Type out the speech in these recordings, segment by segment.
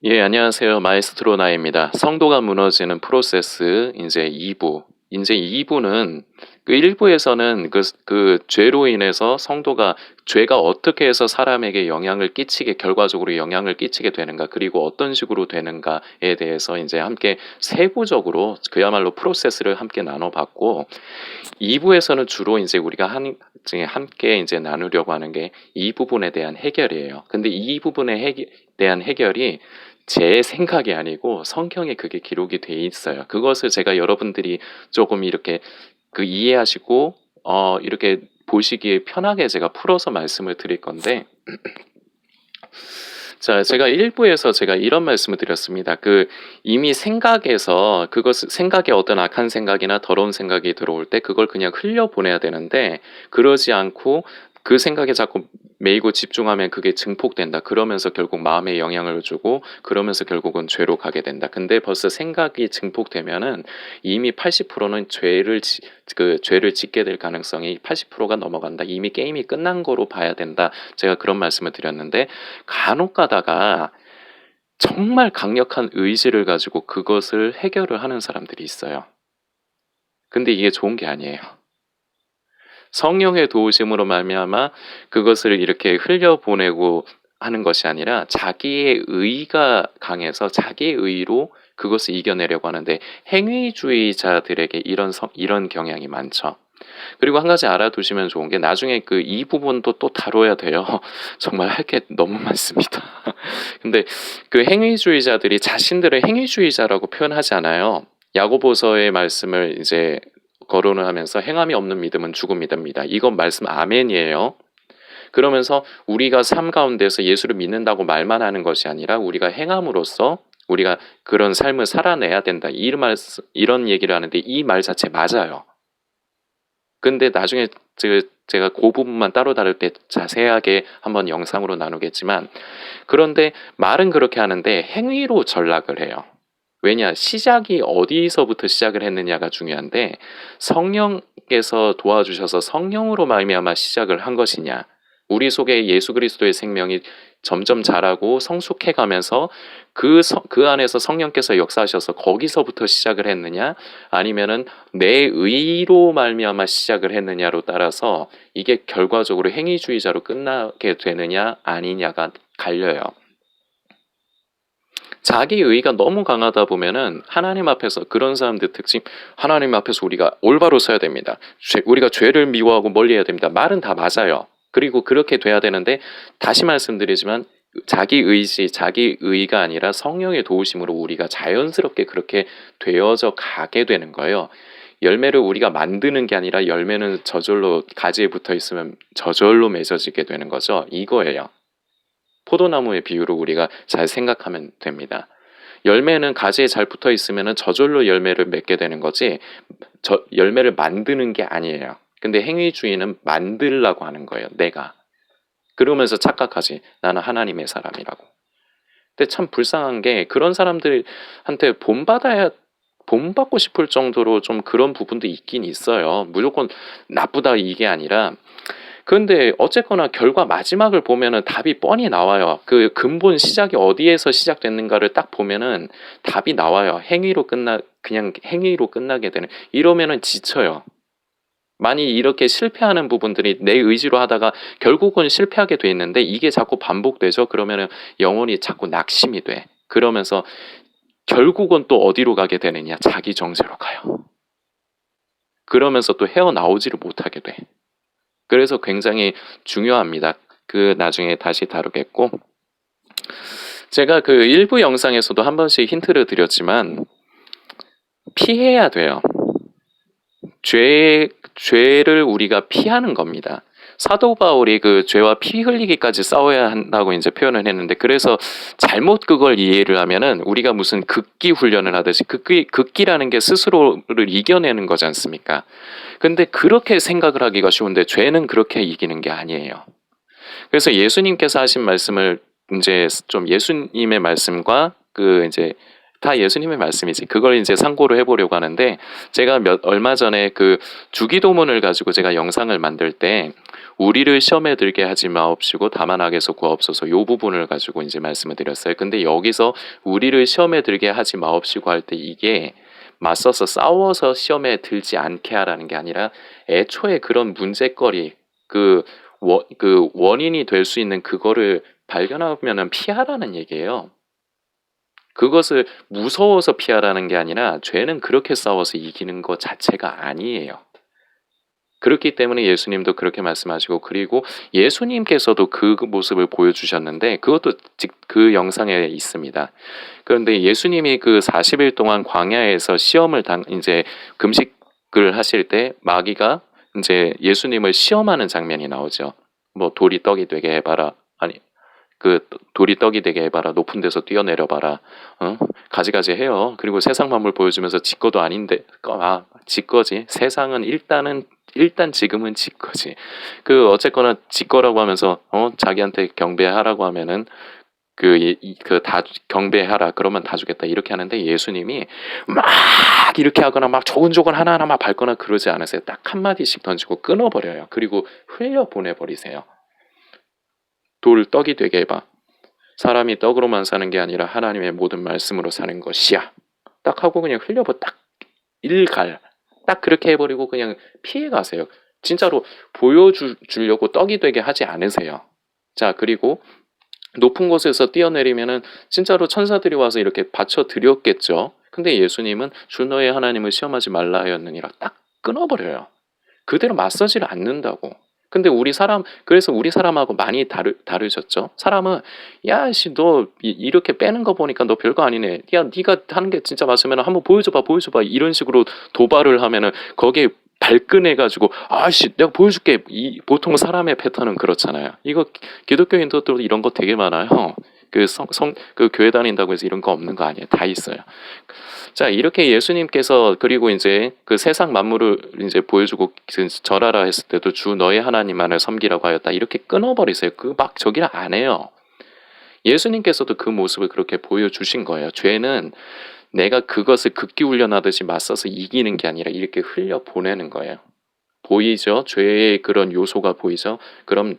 예, 안녕하세요. 마에스트로 나입니다. 성도가 무너지는 프로세스, 이제 2부. 이제 2부는 그 1부에서는 그 죄로 인해서 성도가 죄가 어떻게 해서 사람에게 영향을 끼치게, 결과적으로 영향을 끼치게 되는가, 그리고 어떤 식으로 되는가에 대해서 이제 함께 세부적으로 그야말로 프로세스를 함께 나눠봤고, 2부에서는 주로 이제 우리가 함께 이제 나누려고 하는 게 이 부분에 대한 해결이에요. 근데 이 부분에 대한 해결이 제 생각이 아니고 성경에 그게 기록이 돼 있어요. 그것을 제가 여러분들이 조금 이렇게 이해하시고 이렇게 보시기에 편하게 제가 풀어서 말씀을 드릴 건데, 자, 제가 1부에서 제가 이런 말씀을 드렸습니다. 이미 생각에서 생각에 어떤 악한 생각이나 더러운 생각이 들어올 때 그걸 그냥 흘려보내야 되는데, 그러지 않고 그 생각에 자꾸 매이고 집중하면 그게 증폭된다. 그러면서 결국 마음에 영향을 주고, 그러면서 결국은 죄로 가게 된다. 근데 벌써 생각이 증폭되면은 이미 80%는 죄를 짓게 될 가능성이 80%가 넘어간다. 이미 게임이 끝난 거로 봐야 된다. 제가 그런 말씀을 드렸는데, 간혹 가다가 정말 강력한 의지를 가지고 그것을 해결을 하는 사람들이 있어요. 근데 이게 좋은 게 아니에요. 성령의 도우심으로 말미암아 그것을 이렇게 흘려보내고 하는 것이 아니라 자기의 의가 강해서 자기의 의로 그것을 이겨내려고 하는데, 행위주의자들에게 이런 경향이 많죠. 그리고 한 가지 알아두시면 좋은 게, 나중에 이 부분도 또 다뤄야 돼요. 정말 할 게 너무 많습니다. 근데 그 행위주의자들이 자신들을 행위주의자라고 표현하지 않아요. 야고보서의 말씀을 이제 거론을 하면서 행함이 없는 믿음은 죽은 믿음이다. 이건 말씀 아멘이에요. 그러면서 우리가 삶 가운데서 예수를 믿는다고 말만 하는 것이 아니라 우리가 행함으로써 우리가 그런 삶을 살아내야 된다. 이런 얘기를 하는데, 이 말 자체 맞아요. 근데 나중에 제가 그 부분만 따로 다룰 때 자세하게 한번 영상으로 나누겠지만, 그런데 말은 그렇게 하는데 행위로 전락을 해요. 왜냐? 시작이 어디서부터 시작을 했느냐가 중요한데, 성령께서 도와주셔서 성령으로 말미암아 시작을 한 것이냐, 우리 속에 예수 그리스도의 생명이 점점 자라고 성숙해 가면서 그 안에서 성령께서 역사하셔서 거기서부터 시작을 했느냐, 아니면은 내 의로 말미암아 시작을 했느냐로 따라서 이게 결과적으로 행위주의자로 끝나게 되느냐 아니냐가 갈려요. 자기 의가 너무 강하다 보면은 하나님 앞에서, 그런 사람들 특징, 하나님 앞에서 우리가 올바로 서야 됩니다. 우리가 죄를 미워하고 멀리해야 됩니다. 말은 다 맞아요. 그리고 그렇게 돼야 되는데, 다시 말씀드리지만 자기 의지, 자기 의가 아니라 성령의 도우심으로 우리가 자연스럽게 그렇게 되어져 가게 되는 거예요. 열매를 우리가 만드는 게 아니라 열매는 저절로 가지에 붙어 있으면 저절로 맺어지게 되는 거죠. 이거예요. 포도나무의 비유로 우리가 잘 생각하면 됩니다. 열매는 가지에 잘 붙어 있으면 저절로 열매를 맺게 되는 거지, 열매를 만드는 게 아니에요. 근데 행위주의는 만들라고 하는 거예요. 내가. 그러면서 착각하지. 나는 하나님의 사람이라고. 근데 참 불쌍한 게, 그런 사람들한테 본받고 싶을 정도로 좀 그런 부분도 있긴 있어요. 무조건 나쁘다 이게 아니라, 그런데 어쨌거나 결과 마지막을 보면은 답이 뻔히 나와요. 그 근본 시작이 어디에서 시작됐는가를 딱 보면은 답이 나와요. 그냥 행위로 끝나게 되는. 이러면은 지쳐요. 많이 이렇게 실패하는 부분들이 내 의지로 하다가 결국은 실패하게 돼 있는데, 이게 자꾸 반복되죠. 그러면은 영혼이 자꾸 낙심이 돼. 그러면서 결국은 또 어디로 가게 되느냐? 자기 정죄로 가요. 그러면서 또 헤어나오지를 못하게 돼. 그래서 굉장히 중요합니다. 나중에 다시 다루겠고, 제가 일부 영상에서도 한 번씩 힌트를 드렸지만 피해야 돼요. 죄를 우리가 피하는 겁니다. 사도 바울이 죄와 피 흘리기까지 싸워야 한다고 이제 표현을 했는데, 그래서 잘못 그걸 이해를 하면은 우리가 무슨 극기 훈련을 하듯이, 극기라는 게 스스로를 이겨내는 거지 않습니까? 근데 그렇게 생각을 하기가 쉬운데 죄는 그렇게 이기는 게 아니에요. 그래서 예수님께서 하신 말씀을 이제 좀, 예수님의 말씀과 이제 다 예수님의 말씀이지. 그걸 이제 상고를 해보려고 하는데 제가 얼마 전에 그 주기도문을 가지고 제가 영상을 만들 때 우리를 시험에 들게 하지 마옵시고 다만 악에서 구하옵소서 요 부분을 가지고 이제 말씀을 드렸어요. 근데 여기서 우리를 시험에 들게 하지 마옵시고 할 때 이게 맞서서 싸워서 시험에 들지 않게 하라는 게 아니라 애초에 그런 문제거리 그 원인이 될 수 있는 그거를 발견하면은 피하라는 얘기예요. 그것을 무서워서 피하라는 게 아니라 죄는 그렇게 싸워서 이기는 것 자체가 아니에요. 그렇기 때문에 예수님도 그렇게 말씀하시고 그리고 예수님께서도 그 모습을 보여주셨는데 그것도 그 영상에 있습니다. 그런데 예수님이 그 40일 동안 광야에서 시험을 이제 금식을 하실 때 마귀가 이제 예수님을 시험하는 장면이 나오죠. 뭐 돌이 떡이 되게 해봐라. 아니 그 돌이 떡이 되게 해봐라. 높은 데서 뛰어내려봐라. 가지가지 해요. 그리고 세상 만물 보여주면서 지 거도 아닌데 지 거지. 세상은 일단 지금은 지 거지. 그 어쨌거나 지 거라고 하면서 자기한테 경배하라고 하면은 다 경배하라 그러면 다 주겠다 이렇게 하는데 예수님이 막 이렇게 하거나 막 조근조근 하나하나 막 밟거나 그러지 않으세요. 딱 한마디씩 던지고 끊어버려요. 그리고 흘려 보내버리세요. 돌 떡이 되게 해봐. 사람이 떡으로만 사는 게 아니라 하나님의 모든 말씀으로 사는 것이야. 딱 하고 그냥 흘려버 딱 일갈 딱 그렇게 해버리고 그냥 피해 가세요. 진짜로 보여주려고 떡이 되게 하지 않으세요. 자 그리고 높은 곳에서 뛰어내리면은 진짜로 천사들이 와서 이렇게 받쳐 드렸겠죠. 근데 예수님은 주 너의 하나님을 시험하지 말라 하였느니라 딱 끊어버려요. 그대로 맞서지를 않는다고. 근데 그래서 우리 사람하고 많이 다르셨죠. 사람은 야씨 너 이렇게 빼는 거 보니까 너 별거 아니네. 야 네가 하는 게 진짜 맞으면 한번 보여줘봐 이런 식으로 도발을 하면은 거기에 발끈해가지고 아씨 내가 보여줄게. 보통 사람의 패턴은 그렇잖아요. 이거 기독교인들도 이런 거 되게 많아요. 그 교회 다닌다고 해서 이런 거 없는 거 아니에요. 다 있어요. 자, 이렇게 예수님께서 그리고 이제 그 세상 만물을 이제 보여주고 절하라 했을 때도 주 너의 하나님만을 섬기라고 하였다. 이렇게 끊어버리세요. 막 저기를 안 해요. 예수님께서도 그 모습을 그렇게 보여주신 거예요. 죄는 내가 그것을 극기 훈련하듯이 맞서서 이기는 게 아니라 이렇게 흘려 보내는 거예요. 보이죠? 죄의 그런 요소가 보이죠? 그럼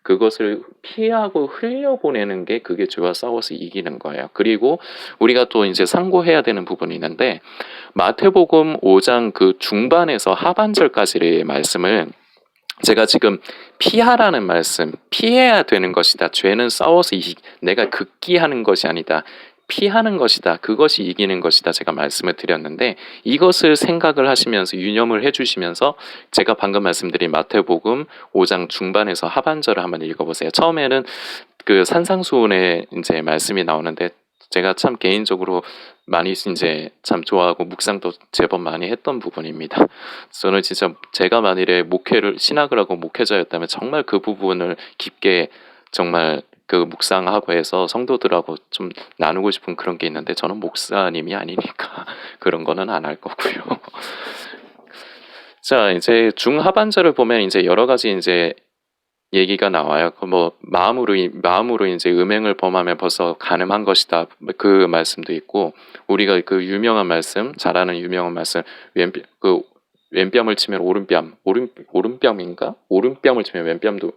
그것을 피하고 흘려보내는 게 그게 죄와 싸워서 이기는 거예요. 그리고 우리가 또 이제 상고해야 되는 부분이 있는데 마태복음 5장 그 중반에서 하반절까지의 말씀을 제가 지금 피하라는 말씀, 피해야 되는 것이다. 죄는 싸워서 내가 극기하는 것이 아니다. 피하는 것이다. 그것이 이기는 것이다. 제가 말씀을 드렸는데 이것을 생각을 하시면서 유념을 해주시면서 제가 방금 말씀드린 마태복음 5장 중반에서 하반절을 한번 읽어보세요. 처음에는 그 산상수훈의 이제 말씀이 나오는데 제가 참 개인적으로 많이 이제 참 좋아하고 묵상도 제법 많이 했던 부분입니다. 저는 진짜 제가 만일에 신학을 하고 목회자였다면 정말 그 부분을 깊게 정말 그 묵상하고 해서 성도들하고 좀 나누고 싶은 그런 게 있는데 저는 목사님이 아니니까 그런 거는 안 할 거고요. 자, 이제 중하반절을 보면 이제 여러 가지 이제 얘기가 나와요. 뭐 마음으로 이제 음행을 범하면 벌써 간음한 것이다. 그 말씀도 있고 우리가 그 유명한 말씀, 잘 아는 유명한 말씀 왼뺨을 치면 오른뺨인가? 오른뺨을 치면 왼뺨도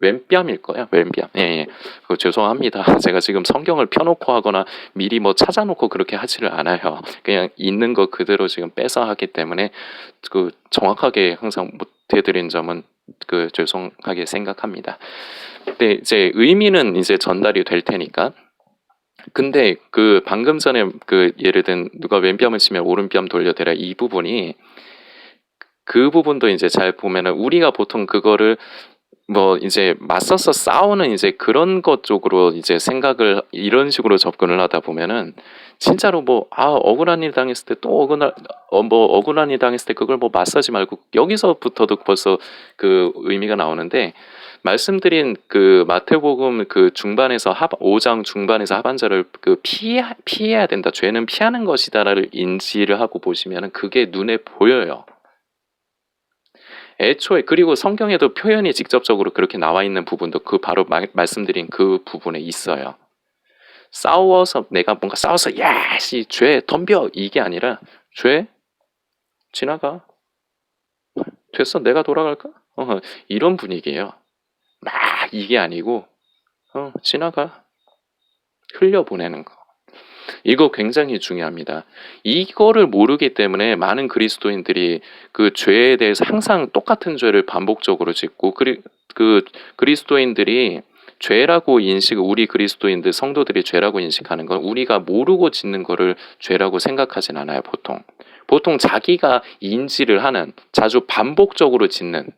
왼뺨일 거야. 왼뺨. 예. 그거 죄송합니다. 제가 지금 성경을 펴놓고 하거나 미리 뭐 찾아놓고 그렇게 하지를 않아요. 그냥 있는 거 그대로 지금 빼서 하기 때문에 그 정확하게 항상 못 해드린 점은 그 죄송하게 생각합니다. 근데 이제 의미는 이제 전달이 될 테니까. 근데 그 방금 전에 그 예를 든 누가 왼뺨을 치면 오른뺨 돌려대라 이 부분이 그 부분도 이제 잘 보면은 우리가 보통 그거를 뭐 이제 맞서서 싸우는 이제 그런 것 쪽으로 이제 생각을 이런 식으로 접근을 하다 보면은 진짜로 억울한 일 당했을 때 또 억울한 일 당했을 때 그걸 뭐 맞서지 말고 여기서부터도 벌써 그 의미가 나오는데 말씀드린 그 마태복음 그 중반에서 5장 중반에서 하반절을 그 피해야 된다. 죄는 피하는 것이다를 인지를 하고 보시면은 그게 눈에 보여요. 애초에 그리고 성경에도 표현이 직접적으로 그렇게 나와 있는 부분도 그 바로 말씀드린 그 부분에 있어요. 싸워서 내가 뭔가 싸워서 야씨 죄 덤벼 이게 아니라 죄 지나가 됐어 내가 돌아갈까? 이런 분위기예요. 막 이게 아니고 지나가 흘려보내는 거. 이거 굉장히 중요합니다. 이거를 모르기 때문에 많은 그리스도인들이 그 죄에 대해서 항상 똑같은 죄를 반복적으로 짓고 그 그리스도인들이 죄라고 우리 그리스도인들 성도들이 죄라고 인식하는 건 우리가 모르고 짓는 거를 죄라고 생각하진 않아요, 보통. 보통 자기가 인지를 하는 자주 반복적으로 짓는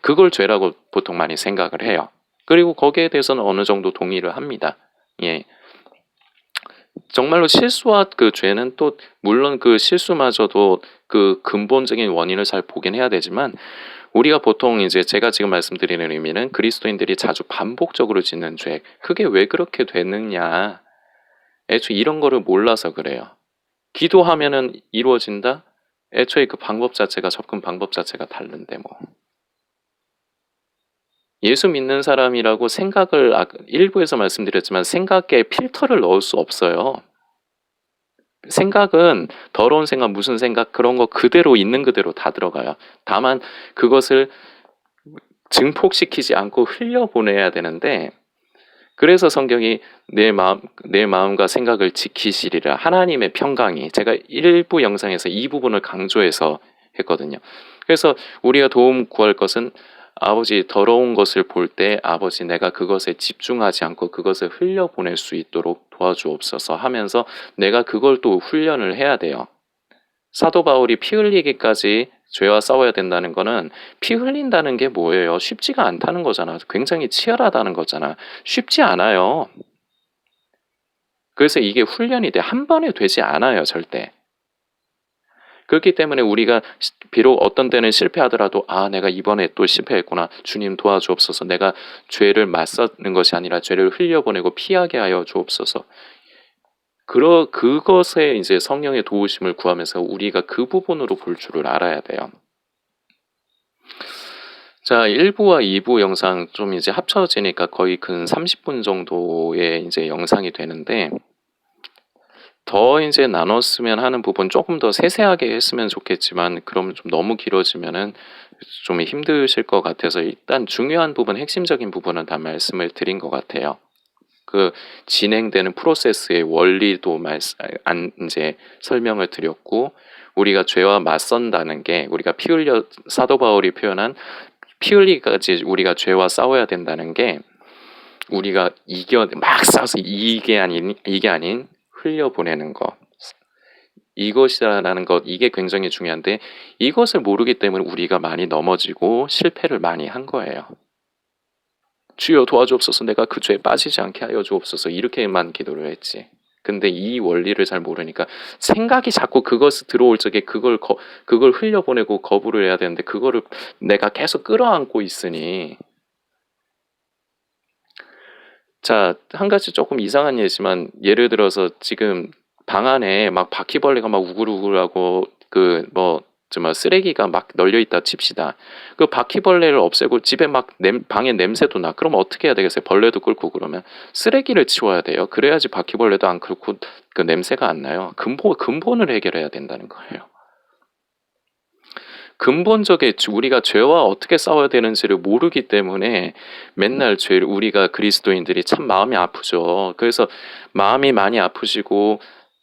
그걸 죄라고 보통 많이 생각을 해요. 그리고 거기에 대해서는 어느 정도 동의를 합니다. 예. 정말로 실수와 그 죄는 또 물론 그 실수마저도 그 근본적인 원인을 잘 보긴 해야 되지만 우리가 보통 이제 제가 지금 말씀드리는 의미는 그리스도인들이 자주 반복적으로 짓는 죄 그게 왜 그렇게 되느냐 애초에 이런 거를 몰라서 그래요. 기도하면은 이루어진다? 애초에 그 방법 자체가 접근 방법 자체가 다른데 뭐 예수 믿는 사람이라고 생각을 일부에서 말씀드렸지만 생각에 필터를 넣을 수 없어요. 생각은 더러운 생각, 무슨 생각 그런 거 그대로 있는 그대로 다 들어가요. 다만 그것을 증폭시키지 않고 흘려보내야 되는데 그래서 성경이 내 마음과 생각을 지키시리라 하나님의 평강이 제가 일부 영상에서 이 부분을 강조해서 했거든요. 그래서 우리가 도움 구할 것은 아버지 더러운 것을 볼 때 아버지 내가 그것에 집중하지 않고 그것을 흘려보낼 수 있도록 도와주옵소서 하면서 내가 그걸 또 훈련을 해야 돼요. 사도 바울이 피 흘리기까지 죄와 싸워야 된다는 거는 피 흘린다는 게 뭐예요? 쉽지가 않다는 거잖아. 굉장히 치열하다는 거잖아. 쉽지 않아요. 그래서 이게 훈련이 돼. 한 번에 되지 않아요, 절대. 그렇기 때문에 우리가 비록 어떤 때는 실패하더라도 내가 이번에 또 실패했구나. 주님 도와주옵소서. 내가 죄를 맞서는 것이 아니라 죄를 흘려보내고 피하게 하여 주옵소서. 그것에 이제 성령의 도우심을 구하면서 우리가 그 부분으로 볼 줄을 알아야 돼요. 자, 1부와 2부 영상 좀 이제 합쳐지니까 거의 근 30분 정도의 이제 영상이 되는데 더 이제 나눴으면 하는 부분 조금 더 세세하게 했으면 좋겠지만 그러면 좀 너무 길어지면은 좀 힘드실 것 같아서 일단 중요한 부분, 핵심적인 부분은 다 말씀을 드린 것 같아요. 그 진행되는 프로세스의 원리도 이제 설명을 드렸고 우리가 죄와 맞선다는 게 우리가 사도 바울이 표현한 피 흘리기까지 우리가 죄와 싸워야 된다는 게 우리가 막 싸워서 이게 아닌 흘려보내는 것 이것이라는 것 이게 굉장히 중요한데 이것을 모르기 때문에 우리가 많이 넘어지고 실패를 많이 한 거예요. 주여 도와주옵소서 내가 그 죄에 빠지지 않게 하여 주옵소서 이렇게만 기도를 했지. 근데 이 원리를 잘 모르니까 생각이 자꾸 그것을 들어올 적에 그걸 흘려보내고 거부를 해야 되는데 그거를 내가 계속 끌어안고 있으니 자, 한 가지 조금 이상한 예지만 예를 들어서 지금 방 안에 막 바퀴벌레가 막 우글우글하고 정말 쓰레기가 막 널려 있다 칩시다. 그 바퀴벌레를 없애고 집에 막 방에 냄새도 나. 그럼 어떻게 해야 되겠어요? 벌레도 끓고 그러면 쓰레기를 치워야 돼요. 그래야지 바퀴벌레도 안 끓고 그 냄새가 안 나요. 근본을 해결해야 된다는 거예요. 근본적인 우리가 죄와 어떻게 싸워야 되는지를 모르기 때문에 맨날 우리가 그리스도인들이 참 마음이 아프죠. 그래서 마음이 많이 아프시고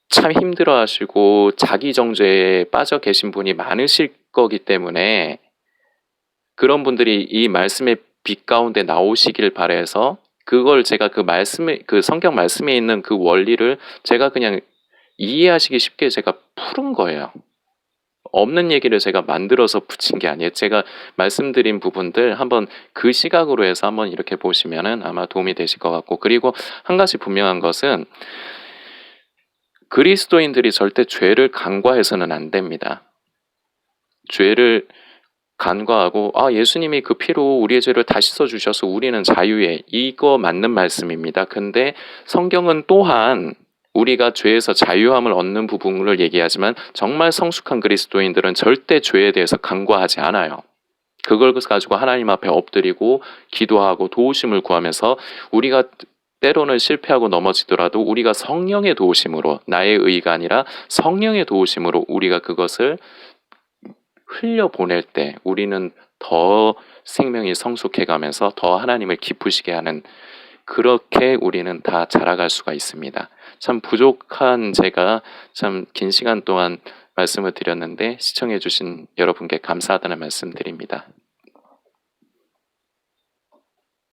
참 힘들어하시고 자기 정죄에 빠져 계신 분이 많으실 거기 때문에 그런 분들이 이 말씀의 빛 가운데 나오시길 바라서 그걸 제가 그 성경 말씀에 있는 그 원리를 제가 그냥 이해하시기 쉽게 제가 푸른 거예요. 없는 얘기를 제가 만들어서 붙인 게 아니에요. 제가 말씀드린 부분들 한번 그 시각으로 해서 한번 이렇게 보시면은 아마 도움이 되실 것 같고 그리고 한 가지 분명한 것은 그리스도인들이 절대 죄를 간과해서는 안 됩니다. 죄를 간과하고 예수님이 그 피로 우리의 죄를 다 씻어주셔서 우리는 자유해. 이거 맞는 말씀입니다. 근데 성경은 또한 우리가 죄에서 자유함을 얻는 부분을 얘기하지만 정말 성숙한 그리스도인들은 절대 죄에 대해서 간과하지 않아요. 그걸 가지고 하나님 앞에 엎드리고 기도하고 도우심을 구하면서 우리가 때로는 실패하고 넘어지더라도 우리가 성령의 도우심으로, 나의 의가 아니라 성령의 도우심으로 우리가 그것을 흘려보낼 때 우리는 더 생명이 성숙해 가면서 더 하나님을 기쁘시게 하는, 그렇게 우리는 다 자라갈 수가 있습니다. 참 부족한 제가 참 긴 시간 동안 말씀을 드렸는데 시청해 주신 여러분께 감사하다는 말씀 드립니다.